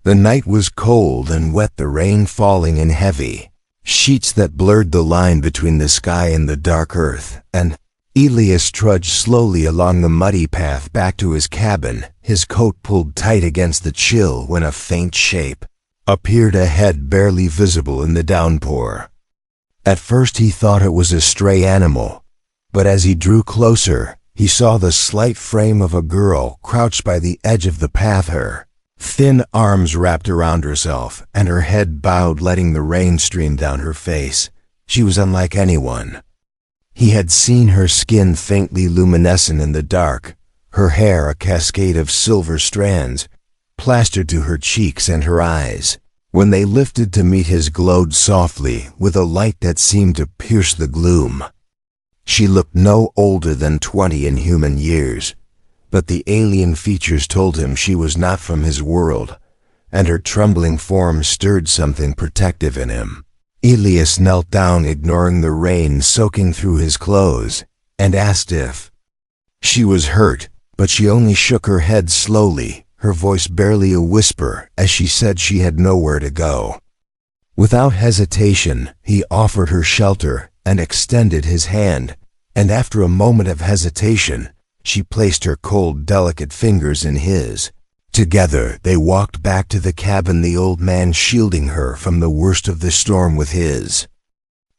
The night was cold and wet, the rain falling in heavy sheets that blurred the line between the sky and the dark earth, and Elias trudged slowly along the muddy path back to his cabin, his coat pulled tight against the chill when a faint shape appeared ahead, barely visible in the downpour. At first he thought it was a stray animal, but as he drew closer, he saw the slight frame of a girl crouched by the edge of the path, her thin arms wrapped around herself, and her head bowed, letting the rain stream down her face. She was unlike anyone he had seen, her skin faintly luminescent in the dark, her hair a cascade of silver strands, plastered to her cheeks and her eyes. When they lifted to meet his, glowed softly with a light that seemed to pierce the gloom. She looked no older than 20 in human years, but the alien features told him she was not from his world, and her trembling form stirred something protective in him. Elias knelt down, ignoring the rain soaking through his clothes, and asked if she was hurt, but she only shook her head slowly, her voice barely a whisper, as she said she had nowhere to go. Without hesitation, he offered her shelter and extended his hand, and after a moment of hesitation, she placed her cold, delicate fingers in his. Together, they walked back to the cabin, the old man shielding her from the worst of the storm with his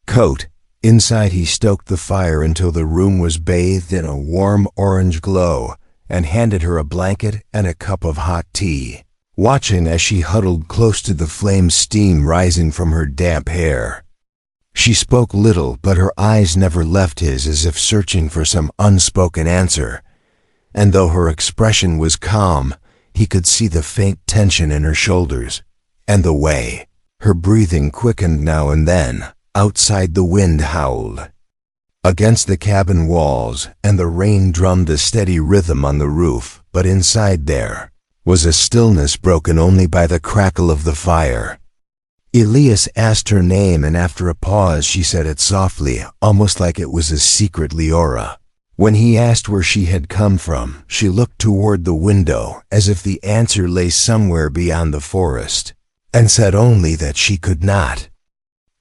coat. Inside, he stoked the fire until the room was bathed in a warm orange glow, and handed her a blanket and a cup of hot tea, watching as she huddled close to the flame, steam rising from her damp hair. She spoke little, but her eyes never left his, as if searching for some unspoken answer, and though her expression was calm, he could see the faint tension in her shoulders, and the way her breathing quickened now and then. Outside, the wind howled against the cabin walls, and the rain drummed a steady rhythm on the roof, but inside there was a stillness broken only by the crackle of the fire. Elias asked her name, and after a pause she said it softly, almost like it was a secret. Leora. When he asked where she had come from, she looked toward the window, as if the answer lay somewhere beyond the forest, and said only that she could not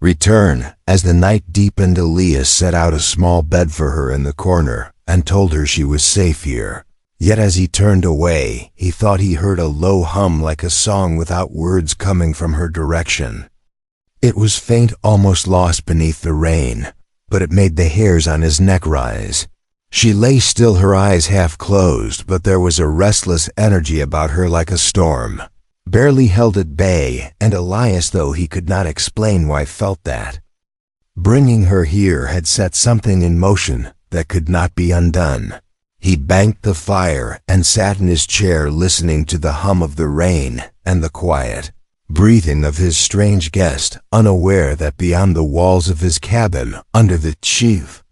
return. As the night deepened, Elias set out a small bed for her in the corner, and told her she was safe here. Yet as he turned away, he thought he heard a low hum like a song without words coming from her direction. It was faint, almost lost beneath the rain, but it made the hairs on his neck rise. She lay still, her eyes half closed, but there was a restless energy about her like a storm, barely held at bay, and Elias, though he could not explain why, felt that bringing her here had set something in motion that could not be undone. He banked the fire and sat in his chair, listening to the hum of the rain and the quiet breathing of his strange guest, unaware that beyond the walls of his cabin, under the chief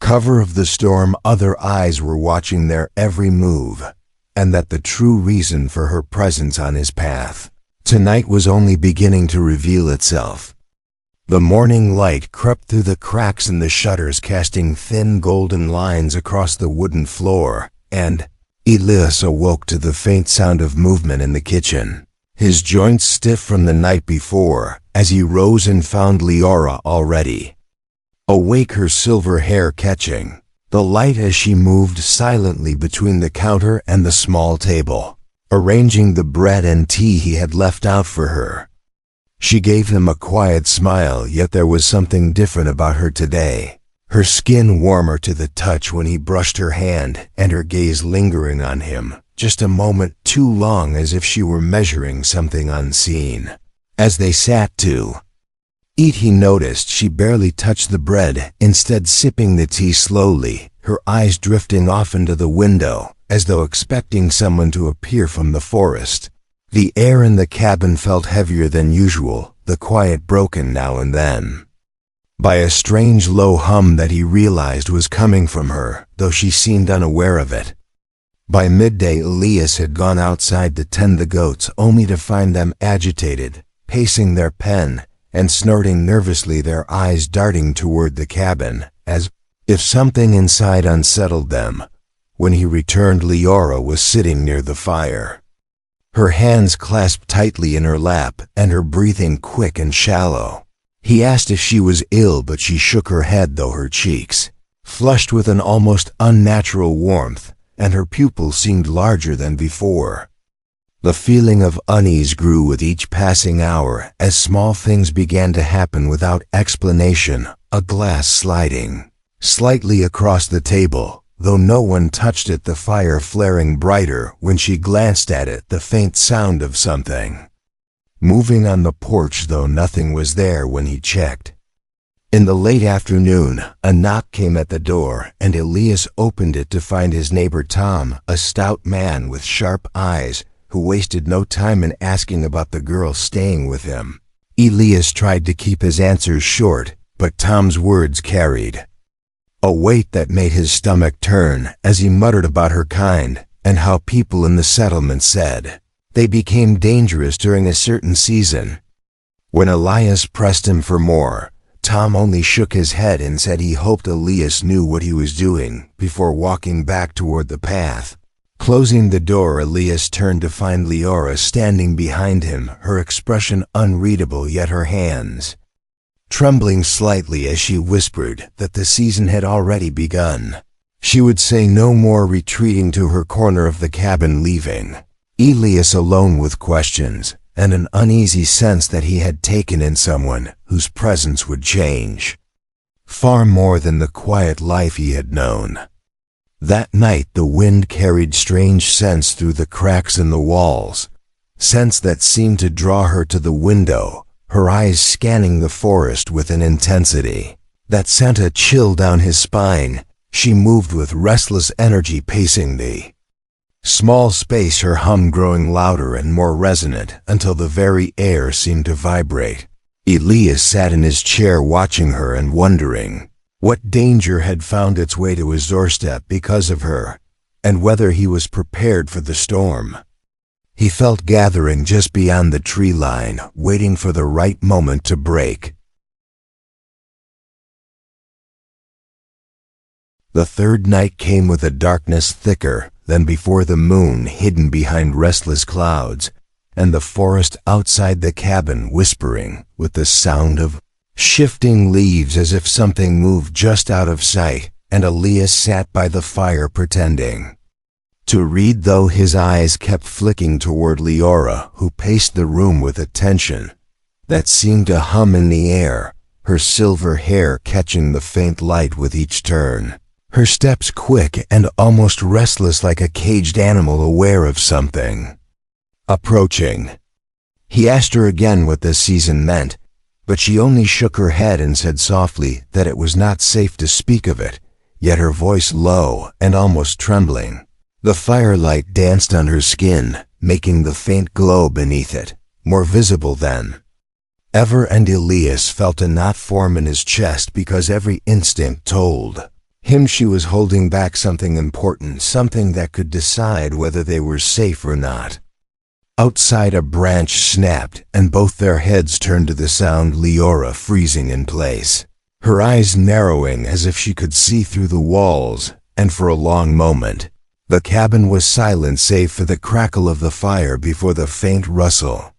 cover of the storm, other eyes were watching their every move, and that the true reason for her presence on his path tonight was only beginning to reveal itself. The morning light crept through the cracks in the shutters, casting thin golden lines across the wooden floor, and Elias awoke to the faint sound of movement in the kitchen, his joints stiff from the night before, as he rose and found Leora already awake, her silver hair catching the light as she moved silently between the counter and the small table, arranging the bread and tea he had left out for her. She gave him a quiet smile, yet there was something different about her today, her skin warmer to the touch when he brushed her hand, and her gaze lingering on him just a moment too long, as if she were measuring something unseen. As they sat to eat, he noticed she barely touched the bread, instead sipping the tea slowly, her eyes drifting off into the window, as though expecting someone to appear from the forest. The air in the cabin felt heavier than usual, the quiet broken now and then by a strange low hum that he realized was coming from her, though she seemed unaware of it. By midday, Elias had gone outside to tend the goats, only to find them agitated, pacing their pen and snorting nervously, their eyes darting toward the cabin, as if something inside unsettled them. When he returned, Leora was sitting near the fire, her hands clasped tightly in her lap and her breathing quick and shallow. He asked if she was ill, but she shook her head, though her cheeks flushed with an almost unnatural warmth, and her pupils seemed larger than before. The feeling of unease grew with each passing hour as small things began to happen without explanation. A glass sliding slightly across the table, though no one touched it, the fire flaring brighter when she glanced at it, the faint sound of something moving on the porch, though nothing was there when he checked. In the late afternoon, a knock came at the door, and Elias opened it to find his neighbor Tom, a stout man with sharp eyes, who wasted no time in asking about the girl staying with him. Elias tried to keep his answers short, but Tom's words carried a weight that made his stomach turn as he muttered about her kind and how people in the settlement said they became dangerous during a certain season. When Elias pressed him for more, Tom only shook his head and said he hoped Elias knew what he was doing before walking back toward the path. Closing the door, Elias turned to find Leora standing behind him, her expression unreadable, yet her hands trembling slightly as she whispered that the season had already begun. She would say no more, retreating to her corner of the cabin, leaving Elias alone with questions and an uneasy sense that he had taken in someone whose presence would change far more than the quiet life he had known. That night the wind carried strange scents through the cracks in the walls, scents that seemed to draw her to the window, her eyes scanning the forest with an intensity that sent a chill down his spine. She moved with restless energy, pacing the small space, her hum growing louder and more resonant until the very air seemed to vibrate. Elias sat in his chair watching her and wondering what danger had found its way to his doorstep because of her, and whether he was prepared for the storm he felt gathering just beyond the tree line, waiting for the right moment to break. The third night came with a darkness thicker than before, the moon hidden behind restless clouds, and the forest outside the cabin whispering with the sound of shifting leaves as if something moved just out of sight. And Elias sat by the fire pretending to read, though his eyes kept flicking toward Leora, who paced the room with attention that seemed to hum in the air, her silver hair catching the faint light with each turn, her steps quick and almost restless, like a caged animal aware of something approaching. He asked her again what this season meant, but she only shook her head and said softly that it was not safe to speak of it, yet her voice low and almost trembling. The firelight danced on her skin, making the faint glow beneath it more visible than ever, and Elias felt a knot form in his chest because every instinct told him she was holding back something important, something that could decide whether they were safe or not. Outside, a branch snapped, and both their heads turned to the sound, Leora freezing in place, her eyes narrowing as if she could see through the walls, and for a long moment the cabin was silent save for the crackle of the fire before the faint rustle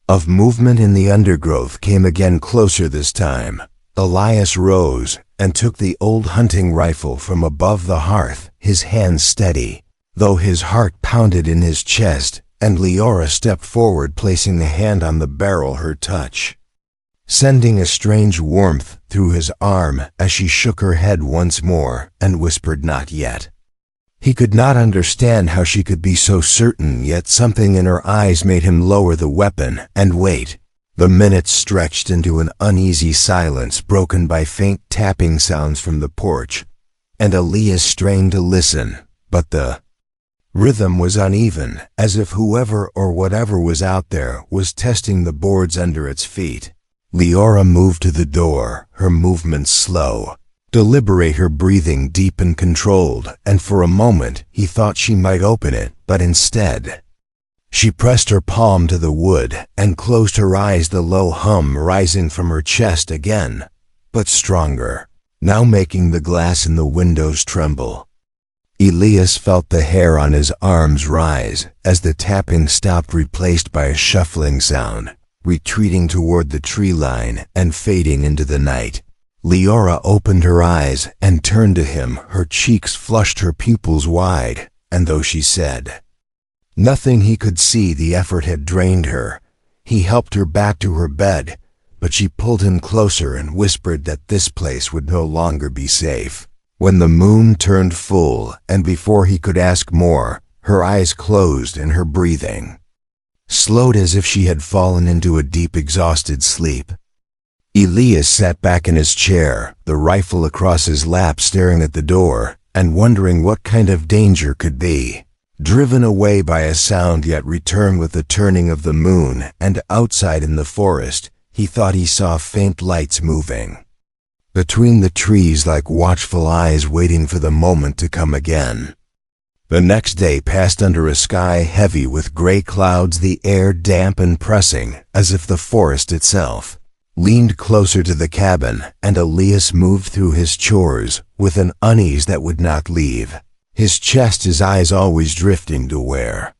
of movement in the undergrowth came again, closer this time. Elias rose and took the old hunting rifle from above the hearth, his hands steady, though his heart pounded in his chest, and Leora stepped forward, placing the hand on the barrel, her touch sending a strange warmth through his arm as she shook her head once more and whispered, "Not yet." He could not understand how she could be so certain, yet something in her eyes made him lower the weapon and wait. The minutes stretched into an uneasy silence broken by faint tapping sounds from the porch, and Elias strained to listen, but the rhythm was uneven, as if whoever or whatever was out there was testing the boards under its feet. Leora moved to the door, her movements slow, deliberate, her breathing deep and controlled, and for a moment he thought she might open it, but instead she pressed her palm to the wood and closed her eyes, the low hum rising from her chest again, but stronger, now making the glass in the windows tremble. Elias felt the hair on his arms rise as the tapping stopped, replaced by a shuffling sound, retreating toward the tree line and fading into the night. Leora opened her eyes and turned to him, her cheeks flushed, her pupils wide, and though she said nothing he could see, the effort had drained her. He helped her back to her bed, but she pulled him closer and whispered that this place would no longer be safe. When the moon turned full, and before he could ask more, her eyes closed and her breathing slowed as if she had fallen into a deep, exhausted sleep. Elias sat back in his chair, the rifle across his lap, staring at the door and wondering what kind of danger could be. Driven away by a sound, yet returned with the turning of the moon, and outside in the forest, he thought he saw faint lights moving between the trees like watchful eyes waiting for the moment to come again. The next day passed under a sky heavy with gray clouds, the air damp and pressing, as if the forest itself leaned closer to the cabin, and Elias moved through his chores with an unease that would not leave his chest, his eyes always drifting to where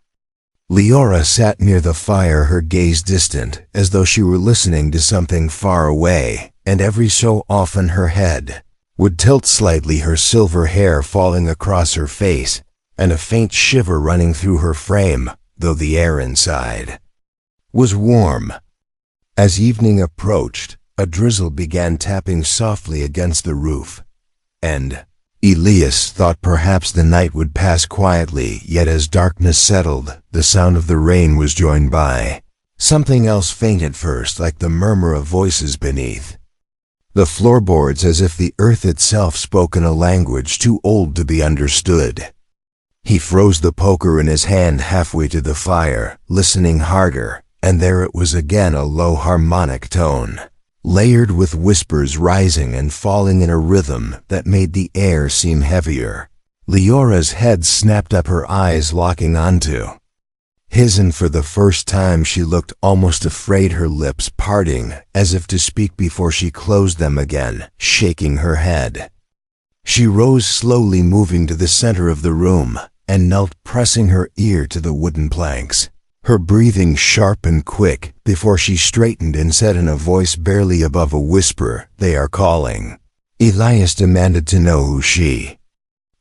Leora sat near the fire, her gaze distant, as though she were listening to something far away, and every so often her head would tilt slightly, her silver hair falling across her face, and a faint shiver running through her frame, though the air inside was warm. As evening approached, a drizzle began tapping softly against the roof, and Elias thought perhaps the night would pass quietly, yet as darkness settled, the sound of the rain was joined by something else, faint at first, like the murmur of voices beneath the floorboards, as if the earth itself spoke in a language too old to be understood. He froze the poker in his hand halfway to the fire, listening harder, and there it was again, a low harmonic tone, layered with whispers rising and falling in a rhythm that made the air seem heavier. Leora's head snapped up, her eyes locking onto his, and for the first time she looked almost afraid, her lips parting as if to speak before she closed them again, shaking her head. She rose slowly, moving to the center of the room, and knelt, pressing her ear to the wooden planks, her breathing sharp and quick, before she straightened and said in a voice barely above a whisper, "They are calling." Elias demanded to know who she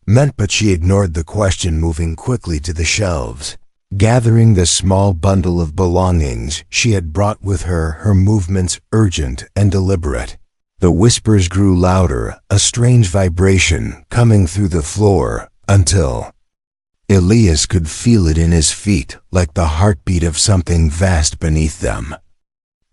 meant, but she ignored the question, moving quickly to the shelves, gathering the small bundle of belongings she had brought with her, her movements urgent and deliberate. The whispers grew louder, a strange vibration coming through the floor, until Elias could feel it in his feet, like the heartbeat of something vast beneath them.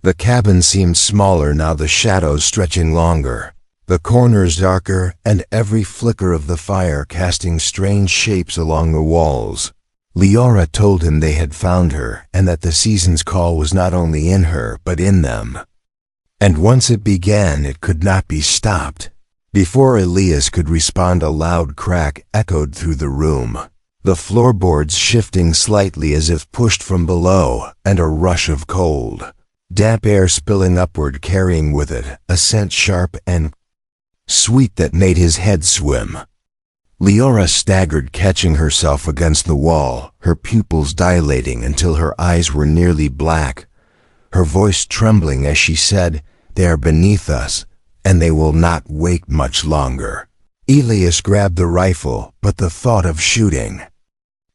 The cabin seemed smaller now, the shadows stretching longer, the corners darker, and every flicker of the fire casting strange shapes along the walls. Leora told him they had found her, and that the season's call was not only in her, but in them. And once it began, it could not be stopped. Before Elias could respond, a loud crack echoed through the room, the floorboards shifting slightly as if pushed from below, and a rush of cold, damp air spilling upward, carrying with it a scent sharp and sweet that made his head swim. Leora staggered, catching herself against the wall, her pupils dilating until her eyes were nearly black, her voice trembling as she said, "They are beneath us, and they will not wait much longer." Elias grabbed the rifle, but the thought of shooting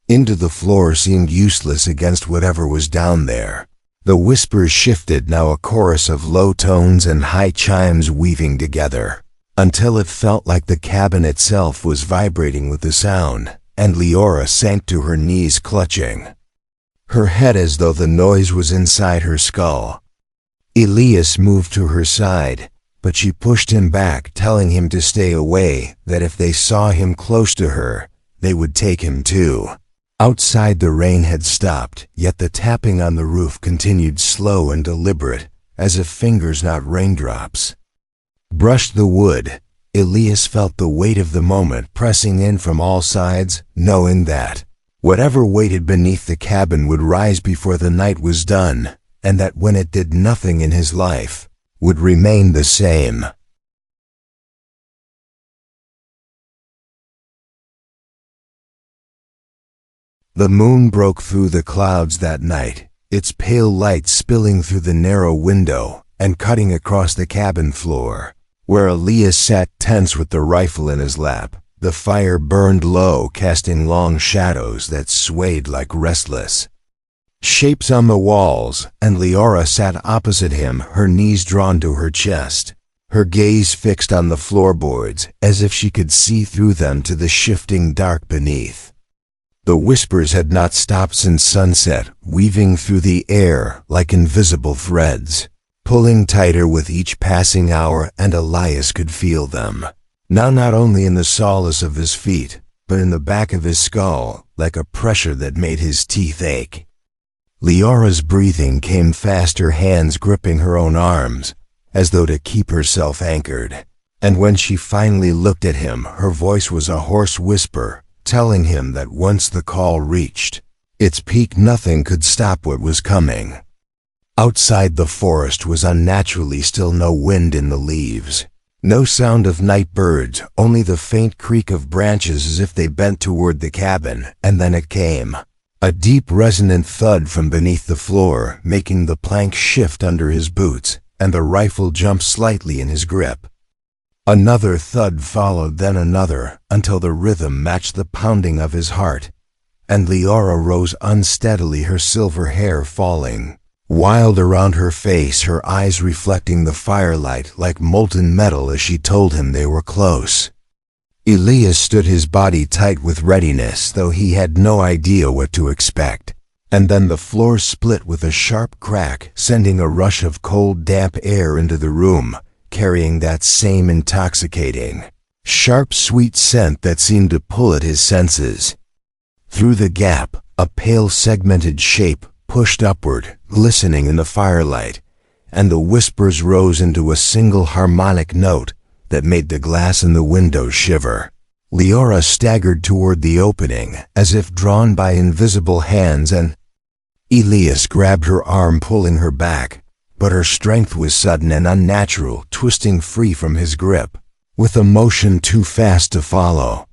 into the floor seemed useless against whatever was down there. The whispers shifted, now a chorus of low tones and high chimes weaving together, until it felt like the cabin itself was vibrating with the sound, and Leora sank to her knees, clutching her head as though the noise was inside her skull. Elias moved to her side, but she pushed him back, telling him to stay away, that if they saw him close to her, they would take him too. Outside the rain had stopped, yet the tapping on the roof continued, slow and deliberate, as if fingers, not raindrops, brushed the wood. Elias felt the weight of the moment pressing in from all sides, knowing that whatever waited beneath the cabin would rise before the night was done, and that when it did, nothing in his life would remain the same. The moon broke through the clouds that night, its pale light spilling through the narrow window and cutting across the cabin floor. Where Elias sat tense with the rifle in his lap, the fire burned low, casting long shadows that swayed like restless shapes on the walls, and Leora sat opposite him, her knees drawn to her chest, her gaze fixed on the floorboards as if she could see through them to the shifting dark beneath. The whispers had not stopped since sunset, weaving through the air like invisible threads, pulling tighter with each passing hour, and Elias could feel them, now not only in the solace of his feet, but in the back of his skull, like a pressure that made his teeth ache. Leora's breathing came fast, her hands gripping her own arms, as though to keep herself anchored. And when she finally looked at him, her voice was a hoarse whisper, telling him that once the call reached its peak, nothing could stop what was coming. Outside, the forest was unnaturally still, no wind in the leaves, no sound of night birds, only the faint creak of branches as if they bent toward the cabin. And then it came. A deep resonant thud from beneath the floor, making the plank shift under his boots, and the rifle jump slightly in his grip. Another thud followed, then another, until the rhythm matched the pounding of his heart, and Leora rose unsteadily, her silver hair falling wild around her face, her eyes reflecting the firelight like molten metal as she told him they were close. Elias stood, his body tight with readiness, though he had no idea what to expect. And then the floor split with a sharp crack, sending a rush of cold, damp air into the room, carrying that same intoxicating, sharp, sweet scent that seemed to pull at his senses. Through the gap, a pale, segmented shape pushed upward, glistening in the firelight, and the whispers rose into a single harmonic note that made the glass in the window shiver. Leora staggered toward the opening, as if drawn by invisible hands, and Elias grabbed her arm, pulling her back, but her strength was sudden and unnatural, twisting free from his grip, with a motion too fast to follow.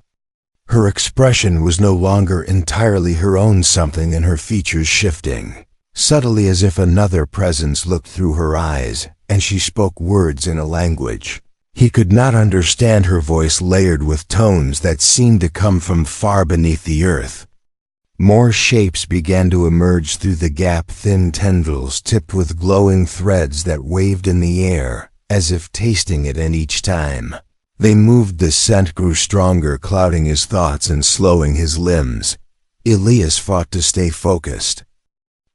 Her expression was no longer entirely her own, something in her features shifting, subtly as if another presence looked through her eyes, and she spoke words in a language he could not understand, her voice layered with tones that seemed to come from far beneath the earth. More shapes began to emerge through the gap, thin tendrils tipped with glowing threads that waved in the air, as if tasting it, and each time they moved, the scent grew stronger, clouding his thoughts and slowing his limbs. Elias fought to stay focused,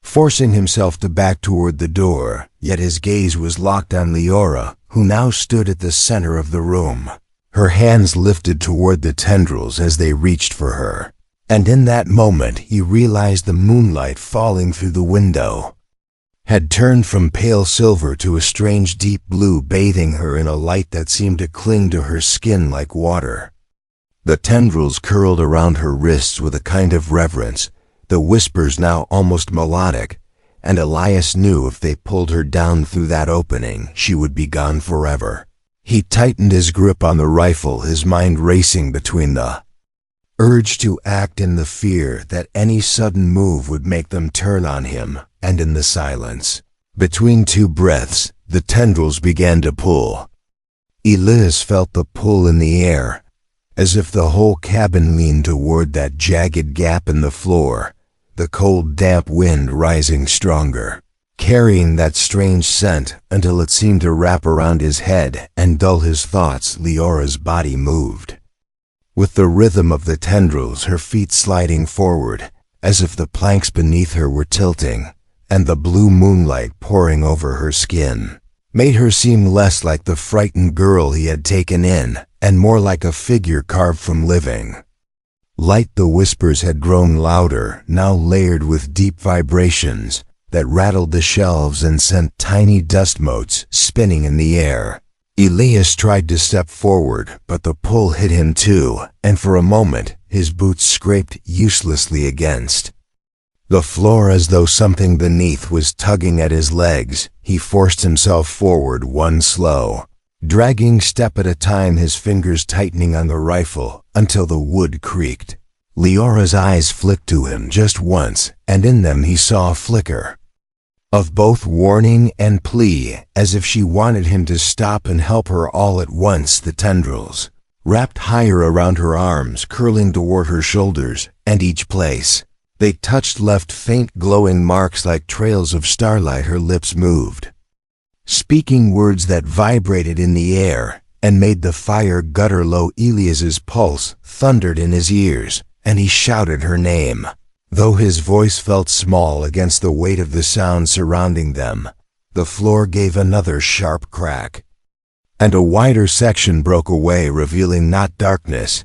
forcing himself to back toward the door, yet his gaze was locked on Leora, who now stood at the center of the room. Her hands lifted toward the tendrils as they reached for her, and in that moment he realized the moonlight falling through the window had turned from pale silver to a strange deep blue, bathing her in a light that seemed to cling to her skin like water. The tendrils curled around her wrists with a kind of reverence, the whispers now almost melodic, and Elias knew if they pulled her down through that opening, she would be gone forever. He tightened his grip on the rifle, his mind racing between the urge to act and the fear that any sudden move would make them turn on him, and in the silence, between two breaths, the tendrils began to pull. Elias felt the pull in the air, as if the whole cabin leaned toward that jagged gap in the floor, the cold, damp wind rising stronger, carrying that strange scent until it seemed to wrap around his head and dull his thoughts. Leora's body moved with the rhythm of the tendrils, her feet sliding forward, as if the planks beneath her were tilting, and the blue moonlight pouring over her skin made her seem less like the frightened girl he had taken in, and more like a figure carved from living light. The whispers had grown louder, now layered with deep vibrations that rattled the shelves and sent tiny dust motes spinning in the air. Elias tried to step forward, but the pull hit him too, and for a moment his boots scraped uselessly against the floor as though something beneath was tugging at his legs. He forced himself forward, one slow, dragging step at a time, his fingers tightening on the rifle until the wood creaked. Leora's eyes flicked to him just once, and in them he saw a flicker of both warning and plea, as if she wanted him to stop and help her all at once. The tendrils wrapped higher around her arms, curling toward her shoulders, and each place they touched left faint glowing marks like trails of starlight. Her lips moved, speaking words that vibrated in the air and made the fire gutter low. Elias's pulse thundered in his ears, and he shouted her name. Though his voice felt small against the weight of the sound surrounding them, the floor gave another sharp crack, and a wider section broke away, revealing not darkness,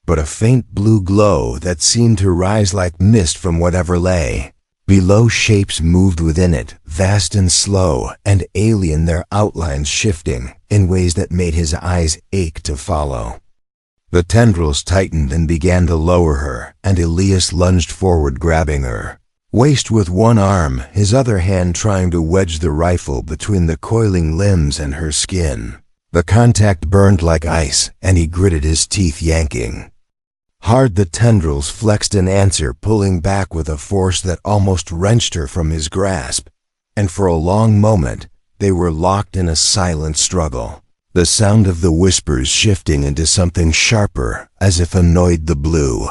but a faint blue glow that seemed to rise like mist from whatever lay below. Shapes moved within it, vast and slow and alien, their outlines shifting in ways that made his eyes ache to follow. The tendrils tightened and began to lower her, and Elias lunged forward, grabbing her waist with one arm, his other hand trying to wedge the rifle between the coiling limbs and her skin. The contact burned like ice, and he gritted his teeth, yanking hard. The tendrils flexed in answer, pulling back with a force that almost wrenched her from his grasp, and for a long moment they were locked in a silent struggle, the sound of the whispers shifting into something sharper, as if annoyed. The blue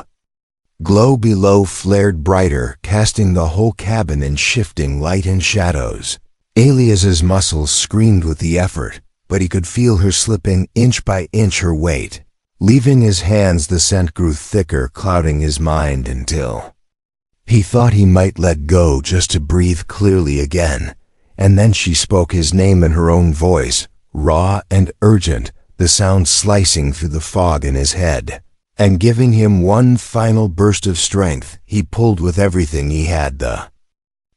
glow below flared brighter, casting the whole cabin in shifting light and shadows. Elias's muscles screamed with the effort, but he could feel her slipping inch by inch, her weight leaving his hands. The scent grew thicker, clouding his mind until he thought he might let go just to breathe clearly again. And then she spoke his name in her own voice, raw and urgent, the sound slicing through the fog in his head. And giving him one final burst of strength, he pulled with everything he had, the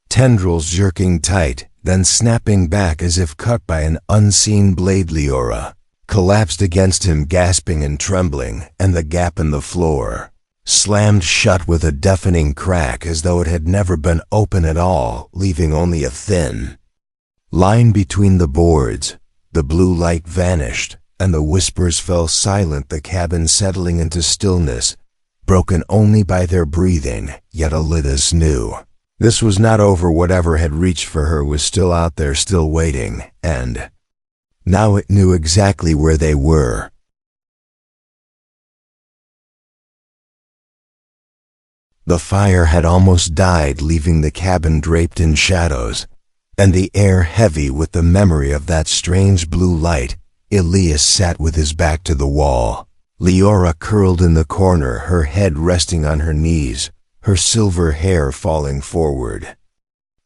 tendrils jerking tight, then snapping back as if cut by an unseen blade. Leora collapsed against him, gasping and trembling, and the gap in the floor slammed shut with a deafening crack, as though it had never been open at all, leaving only a thin line between the boards. The blue light vanished, and the whispers fell silent, the cabin settling into stillness, broken only by their breathing. Yet Elias knew this was not over. Whatever had reached for her was still out there, still waiting, and now it knew exactly where they were. The fire had almost died, leaving the cabin draped in shadows, and the air heavy with the memory of that strange blue light. Elias sat with his back to the wall. Leora curled in the corner, her head resting on her knees, her silver hair falling forward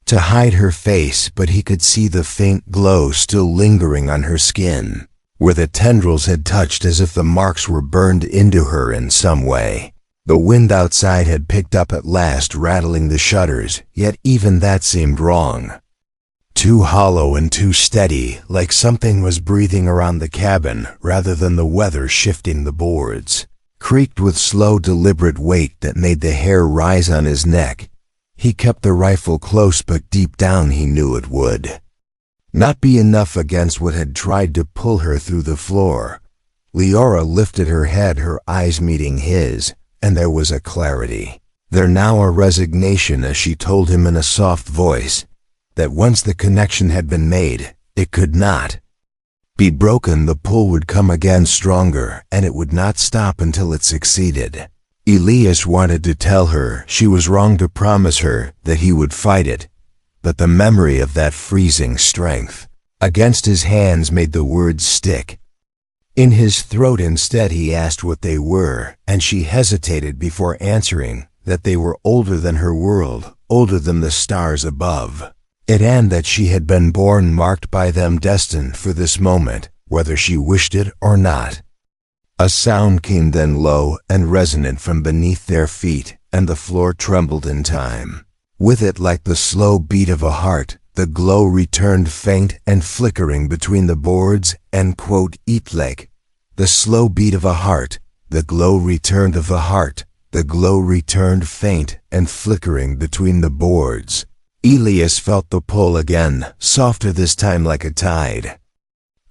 to hide her face, but he could see the faint glow still lingering on her skin, where the tendrils had touched, as if the marks were burned into her in some way. The wind outside had picked up at last, rattling the shutters, yet even that seemed wrong. Too hollow and too steady, like something was breathing around the cabin rather than the weather shifting. The boards creaked with slow, deliberate weight that made the hair rise on his neck. He kept the rifle close, but deep down he knew it would not be enough against what had tried to pull her through the floor. Leora lifted her head, her eyes meeting his, and there was a clarity there now, a resignation, as she told him in a soft voice that once the connection had been made, it could not be broken. The pull would come again, stronger, and it would not stop until it succeeded. Elias wanted to tell her she was wrong, to promise her that he would fight it, but the memory of that freezing strength against his hands made the words stick in his throat. Instead, he asked what they were, and she hesitated before answering that they were older than her world, older than the stars above it, and that she had been born marked by them, destined for this moment, whether she wished it or not. A sound came then, low and resonant, from beneath their feet, and the floor trembled in time with it, like the slow beat of a heart. The glow returned, faint and flickering between the boards, and "Eat like the slow beat of a heart." The glow returned of the heart. The glow returned, faint and flickering between the boards. Elias felt the pull again, softer this time, like a tide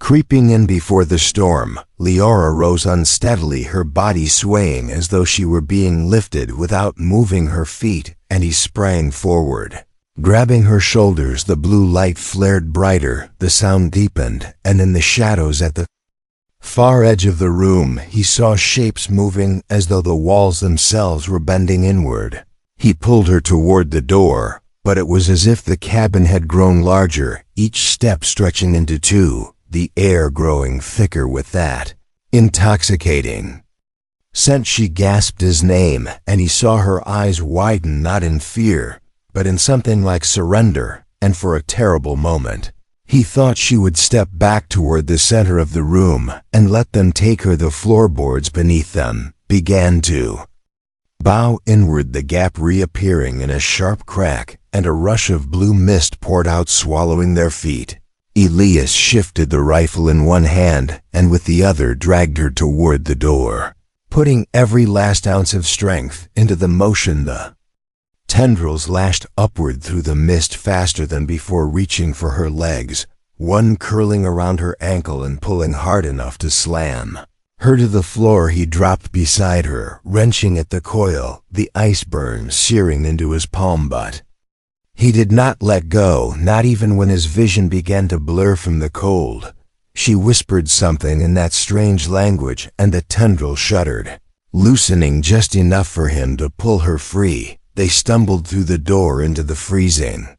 Creeping in before the storm, Leora rose unsteadily, her body swaying as though she were being lifted without moving her feet, and he sprang forward. Grabbing her shoulders, the blue light flared brighter, the sound deepened, and in the shadows at the far edge of the room, he saw shapes moving as though the walls themselves were bending inward. He pulled her toward the door, but it was as if the cabin had grown larger, each step stretching into two, the air growing thicker with that intoxicating scent. She gasped his name, and he saw her eyes widen, not in fear, but in something like surrender, and for a terrible moment, he thought she would step back toward the center of the room and let them take her. The floorboards beneath them began to bow inward, the gap reappearing in a sharp crack, and a rush of blue mist poured out, swallowing their feet. Elias shifted the rifle in one hand and with the other dragged her toward the door, putting every last ounce of strength into the motion. The tendrils lashed upward through the mist faster than before, reaching for her legs, one curling around her ankle and pulling hard enough to slam her to the floor. He dropped beside her, wrenching at the coil, the ice burn searing into his palm, but he did not let go, not even when his vision began to blur from the cold. She whispered something in that strange language, and the tendril shuddered, loosening just enough for him to pull her free. They stumbled through the door into the freezing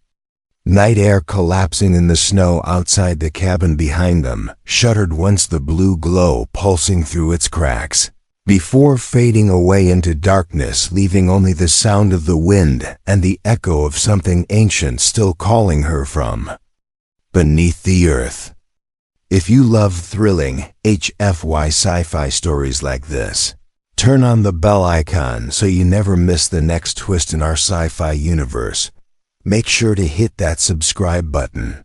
night air, collapsing in the snow outside the cabin behind them, shuddered once, the blue glow pulsing through its cracks, before fading away into darkness, leaving only the sound of the wind and the echo of something ancient still calling her from beneath the earth. If you love thrilling HFY Sci-Fi stories like this, turn on the bell icon so you never miss the next twist in our sci-fi universe. Make sure to hit that subscribe button.